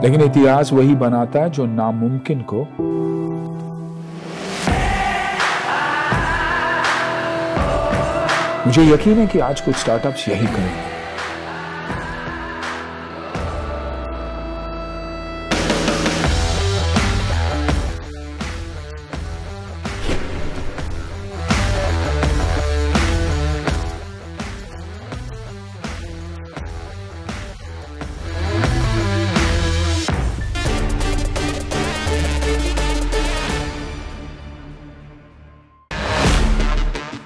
लेकिन इतिहास वही बनाता है जो नामुमकिन को मुझे यकीन है कि आज कुछ स्टार्टअप्स यही करेंगे।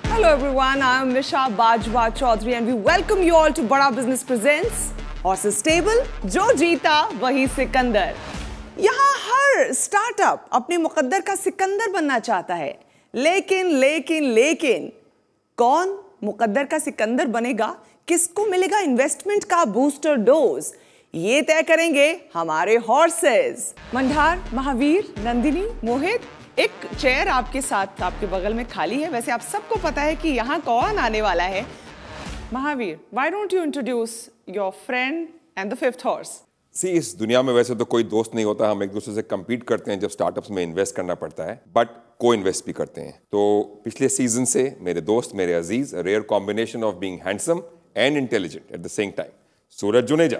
Hello everyone, I am Misha Bajwa Chaudhary and we welcome you all to Bada Business Presents Horses Stable, जो जीता वही सिकंदर। यहाँ हर स्टार्टअप अपने मुकद्दर का सिकंदर बनना चाहता है, लेकिन कौन मुकद्दर का सिकंदर बनेगा, किसको मिलेगा इन्वेस्टमेंट का बूस्टर डोज, ये तय करेंगे हमारे हॉर्सेस। मंडार, महावीर, नंदिनी, मोहित, एक चेयर आपके साथ आपके बगल में खाली है। वैसे आप सबको पता है कि यहाँ कौन आने वाला है। Mahavir, why don't you introduce your friend and the fifth horse? सी, इस दुनिया में वैसे तो कोई दोस्त नहीं होता, हम एक दूसरे से compete करते हैं जब स्टार्टअप्स में इन्वेस्ट करना पड़ता है, बट को इन्वेस्ट भी करते हैं। तो पिछले सीजन से मेरे दोस्त, मेरे अजीज, rare combination of being handsome and intelligent at the same time, Suraj Juneja.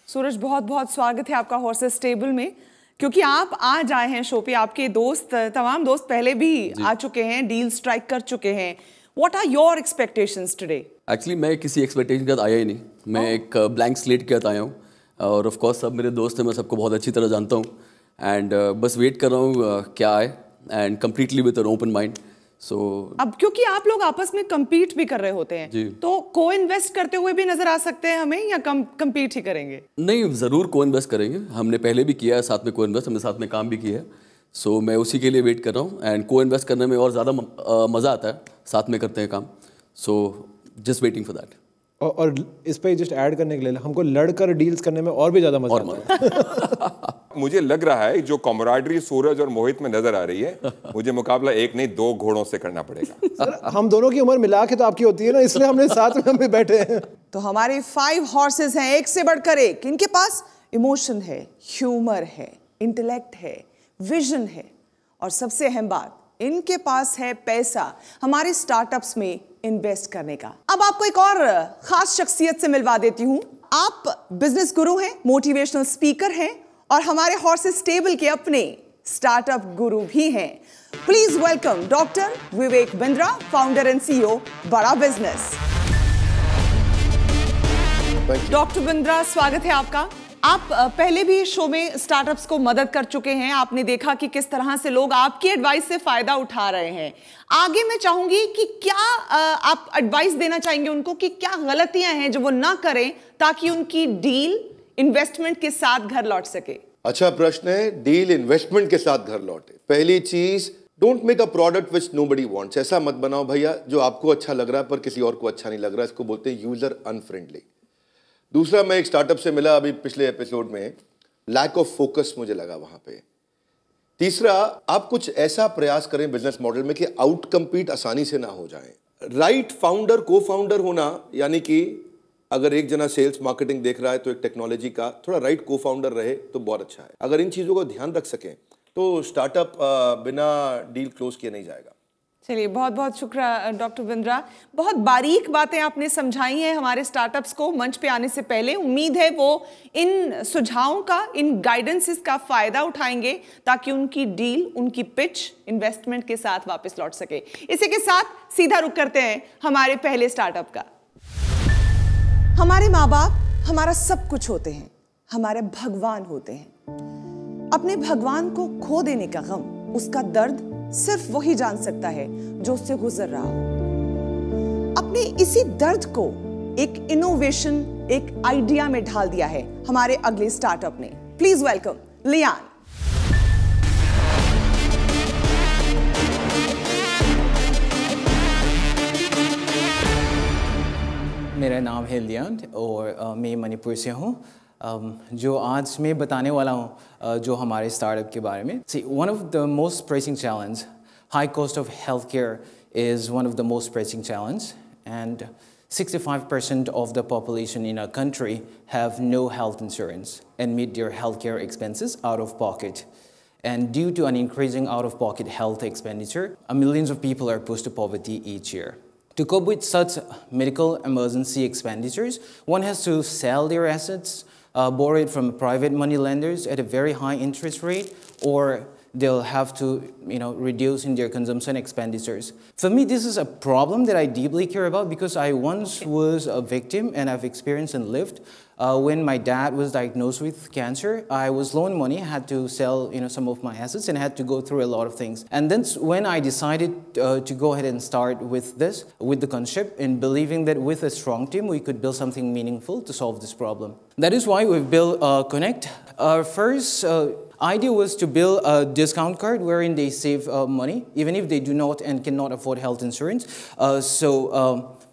Suraj, बहुत बहुत स्वागत है आपका हॉर्सेस स्टेबल में, क्योंकि आप आज आए हैं शो पे। आपके दोस्त, तमाम दोस्त पहले भी आ चुके हैं, डील स्ट्राइक कर चुके हैं। What are your expectations today? Actually मैं किसी एक्सपेक्टेशन के साथ आया ही नहीं, मैं एक ब्लैंक स्लेट के साथ आया हूँ और ऑफ कोर्स सब मेरे दोस्त हैं, मैं सबको बहुत अच्छी तरह जानता हूँ एंड बस वेट कर रहा हूँ क्या आए and completely with an open mind. So अब क्योंकि आप लोग आपस में compete भी कर रहे होते हैं, तो को इन्वेस्ट करते हुए भी नजर आ सकते हैं हमें, या compete ही करेंगे? नहीं, ज़रूर को इन्वेस्ट करेंगे, हमने पहले भी किया है साथ में को इन्वेस्ट, हमने साथ में काम भी किया है। सो मैं उसी के लिए वेट कर रहा हूँ एंड को इन्वेस्ट करने में और ज़्यादा मज़ा आता है, साथ में करते हैं काम। So just waiting for that. और इस पे जस्ट ऐड करने के लिए हमको लड़कर डील्स करने में और भी ज़्यादा मज़ा आता है। मुझे लग रहा है जो कॉमराडरी सूरज और मोहित में नजर आ रही है, मुझे मुकाबला एक नहीं दो घोड़ों से करना पड़ेगा। सर, हम दोनों की उम्र मिला के तो आपकी होती है ना, इसलिए हमने साथ में हम भी बैठे हैं। तो हमारे 5 हॉर्सेस हैं, एक से बढ़कर एक। इनके पास इमोशन है, ह्यूमर है, इंटेलेक्ट है, विजन है, और सबसे अहम बात, इनके पास है पैसा हमारे स्टार्टअप्स में इन्वेस्ट करने का। अब आपको एक और खास शख्सियत से मिलवा देती हूं। आप बिजनेस गुरु हैं, मोटिवेशनल स्पीकर हैं, और हमारे हॉर्सेस स्टेबल के अपने स्टार्टअप गुरु भी हैं। Please welcome doctor Vivek Bindra, founder and CEO बड़ा बिजनेस। डॉक्टर बिंद्रा, स्वागत है आपका। आप पहले भी शो में स्टार्टअप्स को मदद कर चुके हैं, आपने देखा कि किस तरह से लोग आपकी एडवाइस से फायदा उठा रहे हैं। आगे मैं चाहूंगी कि क्या आप एडवाइस देना चाहेंगे उनको कि क्या गलतियां हैं जो वो ना करें ताकि उनकी डील इन्वेस्टमेंट के साथ घर लौट सके? अच्छा प्रश्न है, डील इन्वेस्टमेंट के साथ घर लौटे। पहली चीज, don't make a product which nobody wants. ऐसा मत बनाओ भैया जो आपको अच्छा लग रहा है पर किसी और को अच्छा नहीं लग रहा है, इसको बोलते हैं यूजर अनफ्रेंडली। दूसरा, मैं एक स्टार्टअप से मिला अभी पिछले एपिसोड में, लैक ऑफ फोकस मुझे लगा वहां पे। तीसरा, आप कुछ ऐसा प्रयास करें बिजनेस मॉडल में कि आउट कम्पीट आसानी से ना हो जाए। राइट फाउंडर, को फाउंडर होना, यानी कि अगर एक जना सेल्स मार्केटिंग देख रहा है तो एक टेक्नोलॉजी का थोड़ा राइट को फाउंडर रहे तो बहुत अच्छा है। अगर इन चीज़ों को ध्यान रख सकें तो स्टार्टअप बिना डील क्लोज किए नहीं जाएगा। चलिए, बहुत बहुत शुक्रिया डॉक्टर बिंद्रा। बहुत बारीक बातें आपने समझाई हैं हमारे स्टार्टअप्स को मंच पे आने से पहले। उम्मीद है वो इन सुझावों का, इन गाइडेंसेस का फायदा उठाएंगे ताकि उनकी डील, उनकी पिच इन्वेस्टमेंट के साथ वापस लौट सके। इसी के साथ सीधा रुख करते हैं हमारे पहले स्टार्टअप का। हमारे माँ बाप हमारा सब कुछ होते हैं, हमारे भगवान होते हैं। अपने भगवान को खो देने का गम, उसका दर्द सिर्फ वही जान सकता है जो उससे गुजर रहा हो। अपने इसी दर्द को एक इनोवेशन, एक आइडिया में ढाल दिया है हमारे अगले स्टार्टअप ने। Please welcome Lian. मेरा नाम है लियांड और मैं मणिपुर से हूँ। जो आज मैं बताने वाला हूँ जो हमारे स्टार्टअप के बारे में। See, one of the most pressing challenge, high cost of healthcare is one of the most pressing challenge, and 65% of the population in our country have no health insurance and meet their healthcare expenses out of pocket. And due to an increasing out-of-pocket health expenditure, millions of people are pushed to poverty each year. To cope with such medical emergency expenditures, one has to sell their assets, borrow it from private money lenders at a very high interest rate, or they'll have to, reduce in their consumption expenditures. For me, this is a problem that I deeply care about because I once was a victim and I've experienced and lived. When my dad was diagnosed with cancer, I was loaned money, had to sell, some of my assets and had to go through a lot of things. And then when I decided to go ahead and start with this, with the concept, and believing that with a strong team, we could build something meaningful to solve this problem. That is why we've built Connect. Our first idea was to build a discount card wherein they save money, even if they do not and cannot afford health insurance.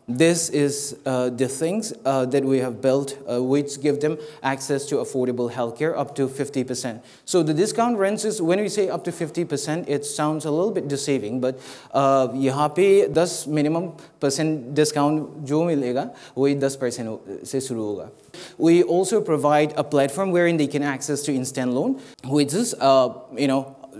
This is the things that we have built, which give them access to affordable healthcare up to 50%. So the discount ranges, when we say up to 50%, it sounds a little bit deceiving, but यहाँ पे 10 minimum % discount जो मिलेगा, वही 10% से शुरू होगा. We also provide a platform wherein they can access to instant loan, which is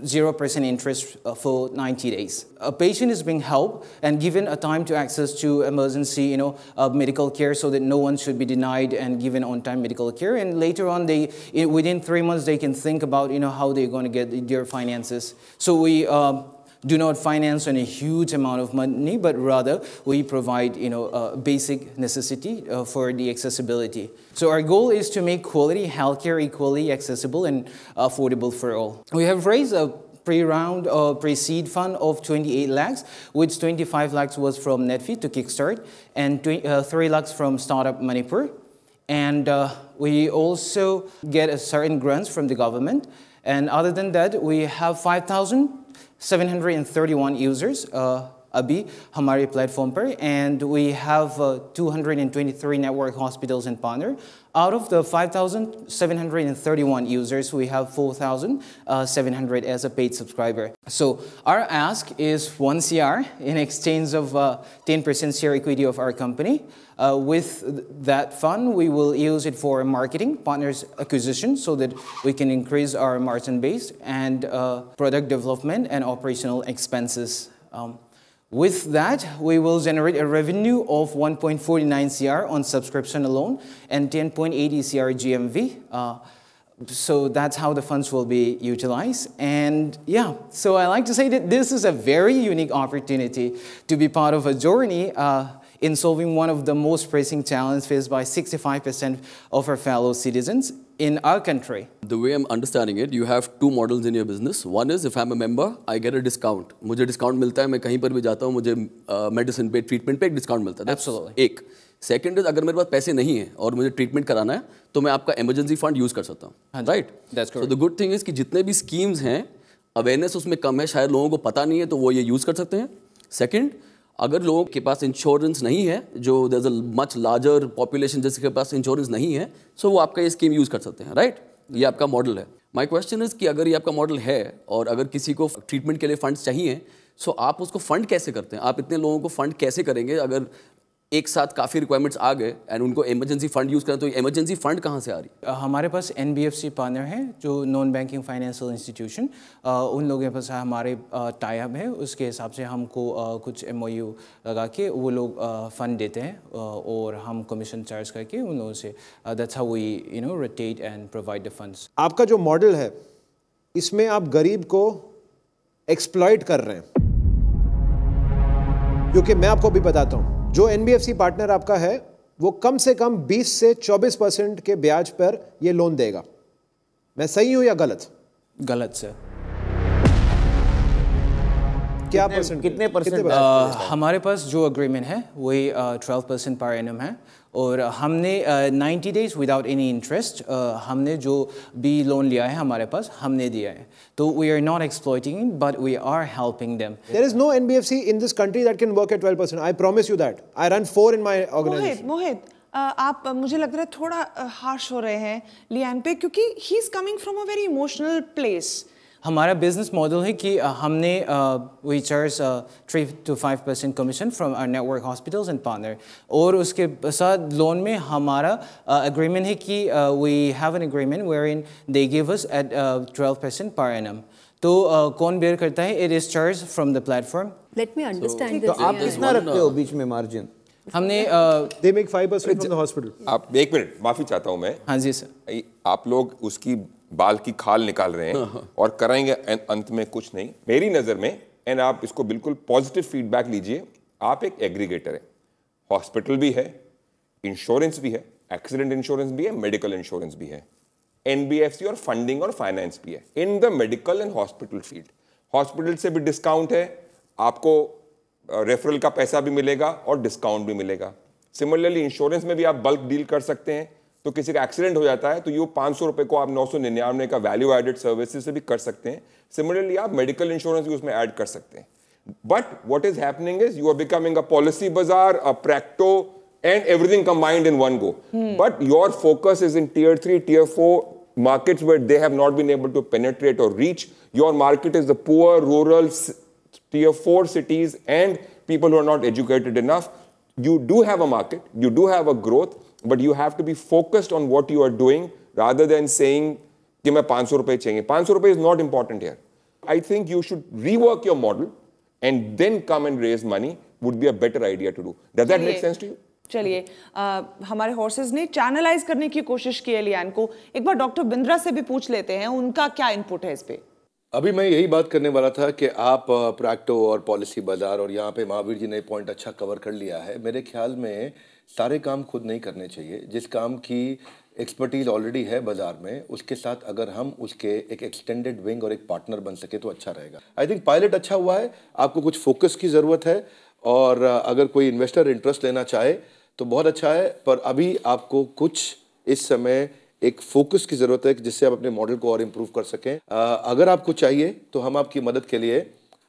0% interest for 90 days. A patient is being helped and given a time to access to emergency, medical care, so that no one should be denied and given on-time medical care. And later on, within 3 months, they can think about, how they're going to get their finances. So we do not finance on a huge amount of money, but rather we provide, a basic necessity for the accessibility. So our goal is to make quality healthcare equally accessible and affordable for all. We have raised a pre-round or pre-seed fund of 28 lakhs, which 25 lakhs was from Netfeed to Kickstart, and 3 lakhs from Startup Manipur. And we also get a certain grants from the government. And other than that, we have 5,731 users अभी हमारे platform पर, and we have 223 network hospitals and partner. Out of the 5,731 users, we have 4,700 as a paid subscriber. So our ask is 1 CR in exchange of 10% share equity of our company. With that fund, we will use it for marketing, partners acquisition, so that we can increase our margin base, and product development and operational expenses. With that, we will generate a revenue of 1.49 CR on subscription alone and 10.80 CR GMV. So that's how the funds will be utilized. And yeah, so I like to say that this is a very unique opportunity to be part of a journey in solving one of the most pressing challenges faced by 65% of our fellow citizens in our country. The way I'm understanding it, you have two models in your business. One is, if I'm a member, I get a discount. मुझे discount मिलता है, मैं कहीं पर भी जाता हूँ, मुझे medicine पे, treatment पे एक discount मिलता है. Absolutely. एक. Second is, अगर मेरे पास पैसे नहीं हैं और मुझे treatment कराना है, तो मैं आपका emergency fund use कर सकता हूँ. Right? That's correct. So the good thing is कि जितने भी schemes हैं, awareness उसमें कम है, शायद लोगों को पता नहीं है, तो वो ये use कर सकते हैं. Second, अगर लोगों के पास इंश्योरेंस नहीं है, जो there's a much larger population जिसके पास इंश्योरेंस नहीं है, so वो आपका ये स्कीम यूज़ कर सकते हैं, राइट? ये आपका मॉडल है. माय क्वेश्चन इज कि अगर ये आपका मॉडल है और अगर किसी को ट्रीटमेंट के लिए फंड्स चाहिए, सो आप उसको फंड कैसे करते हैं? आप इतने लोगों को फंड कैसे करेंगे अगर एक साथ काफ़ी रिक्वायरमेंट्स आ गए एंड उनको इमरजेंसी फंड यूज़ करें, तो इमरजेंसी फंड कहाँ से आ रही है? हमारे पास NBFC पार्टनर है, जो नॉन बैंकिंग फाइनेंशियल इंस्टीट्यूशन, उन लोगों के पास हमारे टाई अप है. उसके हिसाब से हमको कुछ MOU लगा के वो लोग फंड देते हैं और हम कमीशन चार्ज करके उन लोगों से that's how we rotate and provide the funds. आपका जो मॉडल है, इसमें आप गरीब को एक्सप्लॉइट कर रहे हैं, क्योंकि मैं आपको भी बताता हूँ, जो NBFC पार्टनर आपका है वो कम से कम 20 से 24% के ब्याज पर ये लोन देगा. मैं सही हूं या गलत? गलत सर. क्या परसेंट कितने परसेंट? हमारे पास जो एग्रीमेंट है वही 12% पर एनम है और हमने 90 डेज विदाउट एनी इंटरेस्ट हमने जो भी लोन लिया है हमारे पास हमने दिया है तो we are not exploiting but we are helping them. There is no NBFC in this country that can work at 12%. I promise you that. I run 4 in my organization. मोहित आप मुझे लग रहा है थोड़ा हार्श हो रहे हैं लियान पे क्योंकि he is coming from a very emotional place. हमारा बिजनेस मॉडल है कि हमने we charge 3 to 5% commission from our network hospitals and partner और उसके साथ लोन में हमारा एग्रीमेंट है कि we have an agreement wherein they give us at एट 12% पर एनम. तो कौन बेयर करता है? It is charge from the platform. Let me understand. तो आप कितना रखते हो बीच में मार्जिन? हमने They make 5% from the hospital. आप एक मिनट माफी चाहता हूं मैं. हाँ जी सर. आप लोग उसकी बाल की खाल निकाल रहे हैं और कराएंगे अंत में कुछ नहीं. मेरी नजर में एंड आप इसको बिल्कुल पॉजिटिव फीडबैक लीजिए. आप एक एग्रीगेटर है. हॉस्पिटल भी है, इंश्योरेंस भी है, एक्सीडेंट इंश्योरेंस भी है, मेडिकल इंश्योरेंस भी है, एनबीएफसी और फंडिंग और फाइनेंस भी है. In the medical and hospital field hospital से भी डिस्काउंट है, आपको रेफरल का पैसा भी मिलेगा और डिस्काउंट भी मिलेगा. सिमिलरली इंश्योरेंस में भी आप बल्क डील कर सकते हैं. तो किसी का एक्सीडेंट हो जाता है तो ये 500 रुपए को आप 999 का वैल्यू एडेड सर्विसेज से भी कर सकते हैं. सिमिलरली आप मेडिकल इंश्योरेंस भी उसमें ऐड कर सकते हैं. But what is happening is you are becoming a Policybazaar, a Practo and everything combined in one go. But your focus is in tier 3, tier 4 markets where they have not been able to penetrate or reach. Your market is the poor, rural, tier 4 cities and people who are not educated enough. You do have a market, you do have a growth, but you have to be focused on what you are doing rather than saying कि मैं 500 रुपए चाहिए. 500 रुपए is not important here. I think you should rework your model and then come and raise money would be a better idea to do. Does that make sense to you? चलिए हमारे horses ने channelise करने की कोशिश की है Lian को. एक बार डॉक्टर बिंद्रा से भी पूछ लेते हैं उनका क्या इनपुट है इस पे. अभी मैं यही बात करने वाला था कि आप प्रैक्टो और पॉलिसी बाजार और यहाँ पे महावीर जी ने पॉइंट अच्छा कवर कर लिया है. मेरे ख्याल में सारे काम खुद नहीं करने चाहिए. जिस काम की एक्सपर्टीज ऑलरेडी है बाजार में उसके साथ अगर हम उसके एक एक्सटेंडेड विंग और एक पार्टनर बन सके तो अच्छा रहेगा. आई थिंक पायलट अच्छा हुआ है. आपको कुछ फोकस की ज़रूरत है और अगर कोई इन्वेस्टर इंटरेस्ट लेना चाहे तो बहुत अच्छा है. पर अभी आपको कुछ इस समय एक फोकस की ज़रूरत है जिससे आप अपने मॉडल को और इम्प्रूव कर सकें. अगर आपको चाहिए तो हम आपकी मदद के लिए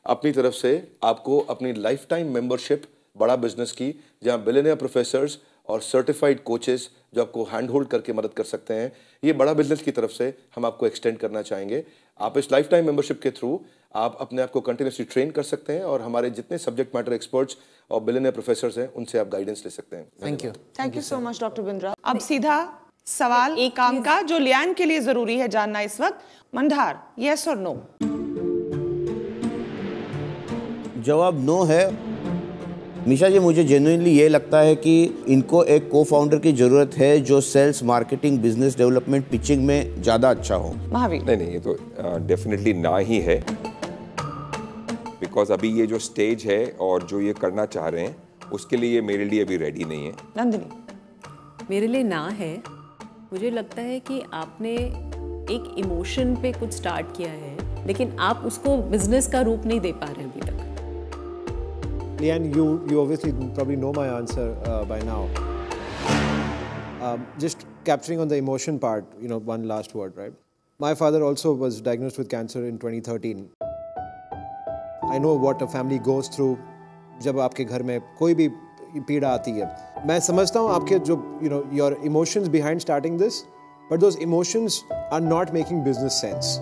अपनी तरफ से आपको अपनी लाइफ टाइम मेम्बरशिप बड़ा बिजनेस की जहां बिलियनियर प्रोफेसर्स और सर्टिफाइड कोचेस जो आपको हैंड होल्ड करके मदद कर सकते हैं, ये बड़ा बिजनेस की तरफ से हम आपको एक्सटेंड करना चाहेंगे. आप इस लाइफ टाइम मेम्बरशिप के थ्रू आप अपने आप को कंटिन्यूसली ट्रेन कर सकते हैं और हमारे जितने सब्जेक्ट मैटर एक्सपर्ट्स और बिलियनियर प्रोफेसर्स हैं उनसे आप गाइडेंस ले सकते हैं. Thank you so much doctor Bindra. अब सीधा सवाल एक काम का जो लियान के लिए जरूरी है जानना इस वक्त. मंधार, यस और नो? जवाब नो है. निशा जी, मुझे जेन्युइनली ये लगता है कि इनको एक को फाउंडर की ज़रूरत है जो sales, marketing, business development, pitching में ज़्यादा अच्छा हो. महावीर? नहीं, ये तो डेफिनेटली ना ही है. बिकॉज अभी ये जो स्टेज है और जो ये करना चाह रहे हैं उसके लिए मेरे लिए अभी रेडी नहीं है. नंदिनी? मेरे लिए ना है. मुझे लगता है कि आपने एक इमोशन पे कुछ स्टार्ट किया है लेकिन आप उसको बिजनेस का रूप नहीं दे पा रहे अभी तक. Lian, you obviously probably know my answer by now. Just capturing on the emotion part, one last word, right? My father also was diagnosed with cancer in 2013. I know what a family goes through जब आपके घर में कोई भी पीड़ा आती है. मैं समझता हूँ आपके जो your emotions behind starting this, but those emotions are not making business sense.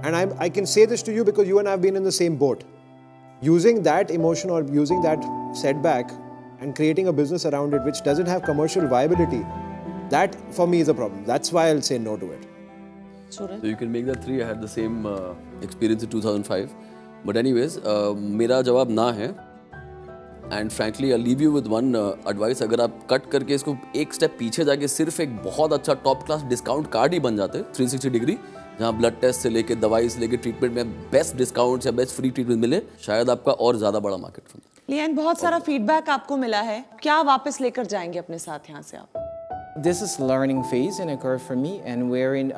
And I can say this to you because you and I have been in the same boat. Using that emotion or using that setback and creating a business around it which doesn't have commercial viability, that for me is a problem. That's why I'll say no to it. So you can make that 3. I had the same experience in 2005. But anyways, मेरा जवाब ना है. And frankly, I'll leave you with one advice. अगर आप cut करके इसको एक step पीछे जाके सिर्फ एक बहुत अच्छा टॉप क्लास डिस्काउंट कार्ड ही बन जाते 360 डिग्री, जहाँ ब्लड टेस्ट से लेके दवाई से लेके ट्रीटमेंट में बेस्ट डिस्काउंट्स या बेस्ट फ्री ट्रीटमेंट मिले, शायद आपका और ज़्यादा बड़ा मार्केट. लियान, बहुत सारा फीडबैक आपको मिला है, क्या वापस लेकर जाएंगे अपने साथ यहाँ से आप? This is learning phase and occurred for me, and wherein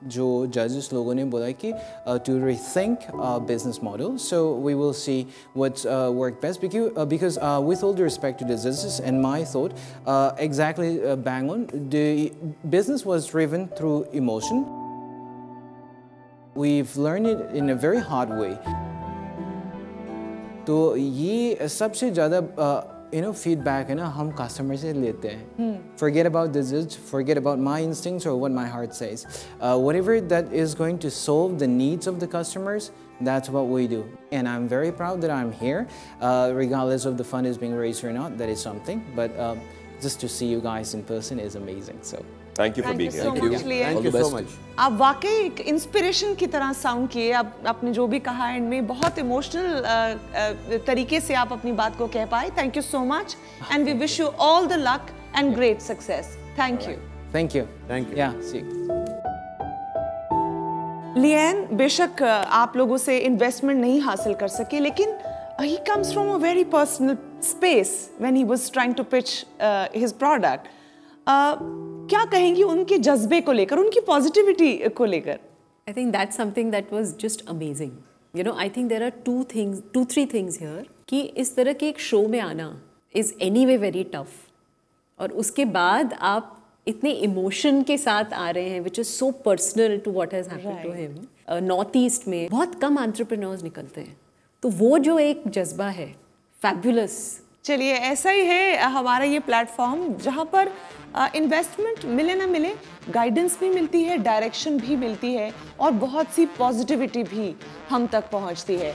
जो judges लोगों ने बोला कि to rethink business model. So we will see what's work best because with all due respect to the judges and my thought, exactly bang on. The business was driven through emotion. We've learned it in a very hard way. तो ये सबसे ज़्यादा feedback है ना हम customer से लेते हैं. Forget about the judge, forget about my instincts or what my heart says. Whatever that is going to solve the needs of the customers, that's what we do. And I'm very proud that I'm here, regardless of the fund is being raised or not. That is something. But just to see you guys in person is amazing. So. Thank you for being here. Thank you so much, Lian. Thank you so much. आप वाकई एक inspiration की तरह sound किए. आपने जो भी कहा एंड में बहुत इमोशनल तरीके से आप अपनी बात को कह पाए. Thank you so much and we wish you all the luck and great success. Thank you. Thank you. Thank you. Yeah, see you. लियन बेशक आप लोगों से इन्वेस्टमेंट नहीं हासिल कर सके, लेकिन he comes from a very personal space when he was trying to pitch his product. क्या कहेंगी उनके जज्बे को लेकर, उनकी पॉजिटिविटी को लेकर? I think that's something that was just amazing. You know, I think there are two, three things here कि इस तरह के एक शो में आना is anyway very tough. और उसके बाद आप इतने इमोशन के साथ आ रहे हैं, which is so personal to what has happened to him. North east में बहुत कम एंटरप्रेन्योर्स निकलते हैं, तो वो जो एक जज्बा है, फैबुलस. चलिए, ऐसा ही है हमारा ये प्लेटफॉर्म जहाँ पर इन्वेस्टमेंट मिले ना मिले, गाइडेंस भी मिलती है, डायरेक्शन भी मिलती है और बहुत सी पॉजिटिविटी भी हम तक पहुँचती है.